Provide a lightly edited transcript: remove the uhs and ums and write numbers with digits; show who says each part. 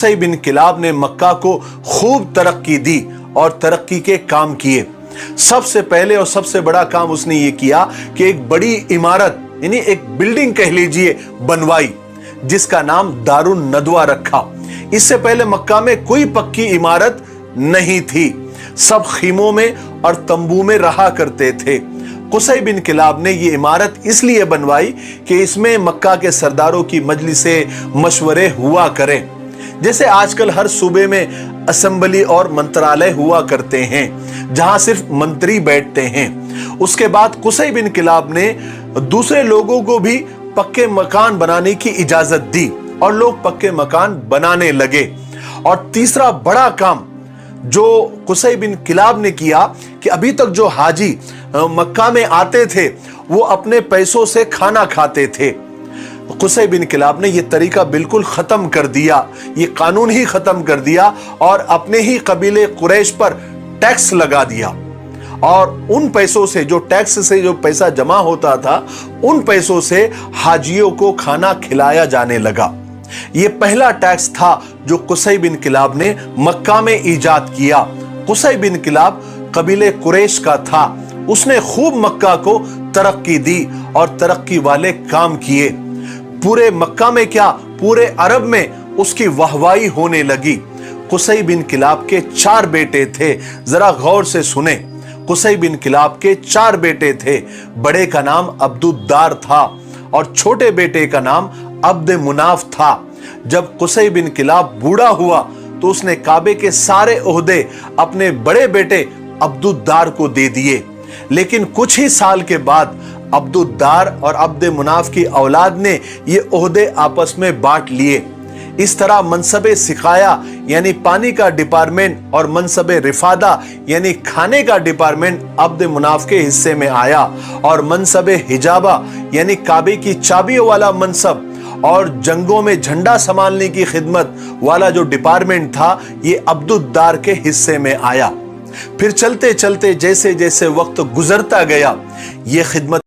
Speaker 1: कुसै बिन किलाब ने मक्का को खूब तरक्की दी और तरक्की के काम किए। सबसे पहले और सबसे बड़ा काम उसने ये किया कि एक बड़ी इमारत यानी एक बिल्डिंग कह लीजिए बनवाई, जिसका नाम दारुन नदवा रखा। इससे पहले मक्का में कोई पक्की इमारत नहीं थी, सब खीमों में और तंबू में रहा करते थे। कुसै बिन किलाब ने ये इमारत इसलिए बनवाई कि इसमें मक्का के सरदारों की मजलिसें मशवरे हुआ करें, जैसे आजकल हर सूबे में असेंबली और मंत्रालय हुआ करते हैं, जहां सिर्फ मंत्री बैठते हैं। उसके बाद कुसै बिन किलाब ने दूसरे लोगों को भी पक्के मकान बनाने की इजाजत दी और लोग पक्के मकान बनाने लगे। और तीसरा बड़ा काम जो कुसै बिन किलाब ने किया कि अभी तक जो हाजी मक्का में आते थे वो अपने पैसों से खाना खाते थे। कुसै बिन किलाब ने यह तरीका बिल्कुल खत्म कर दिया, ये कानून ही खत्म कर दिया और अपने ही कबीले कुरैश पर टैक्स लगा दिया। और उन पैसों से, जो टैक्स से जो पैसा जमा होता था, उन पैसों से हाजियों को खाना खिलाया जाने लगा। यह पहला टैक्स था जो कुसै बिन किलाब ने मक्का में इजाद किया। कुसै बिन किलाब कबीले कुरैश का था, उसने खूब मक्का को तरक्की दी और तरक्की वाले काम किए। पूरे मक्का में क्या, पूरे अरब में उसकी वाहवाही होने लगी। कुसै बिन किलाब के 4 बेटे थे, जरा गौर से सुने। कुसै बिन किलाब के 4 बेटे थे। बड़े का नाम अब्दुद्दार था और छोटे बेटे का नाम अब्द मुनाफ था। जब कुसै बिन किलाब बूढ़ा हुआ तो उसने काबे के सारे ओहदे अपने बड़े बेटे अब्दुद्दार को दे दिए। लेकिन कुछ ही साल के बाद अब्दुद्दार और अब्द मुनाफ की औलाद ने ये ओहदे आपस में बांट लिए। इस तरह मनसबे सिकाया यानी पानी का डिपार्टमेंट और मनसबे रिफादा यानी खाने का डिपार्टमेंट अब्द मुनाफ के हिस्से में आया, और मनसबे हिजाबा यानी काबे की चाबियों वाला मनसब और जंगों में झंडा संभालने की खिदमत वाला जो डिपार्टमेंट था, ये अब्दुद्दार के हिस्से में आया। फिर चलते चलते जैसे जैसे वक्त गुजरता गया, ये खिदमत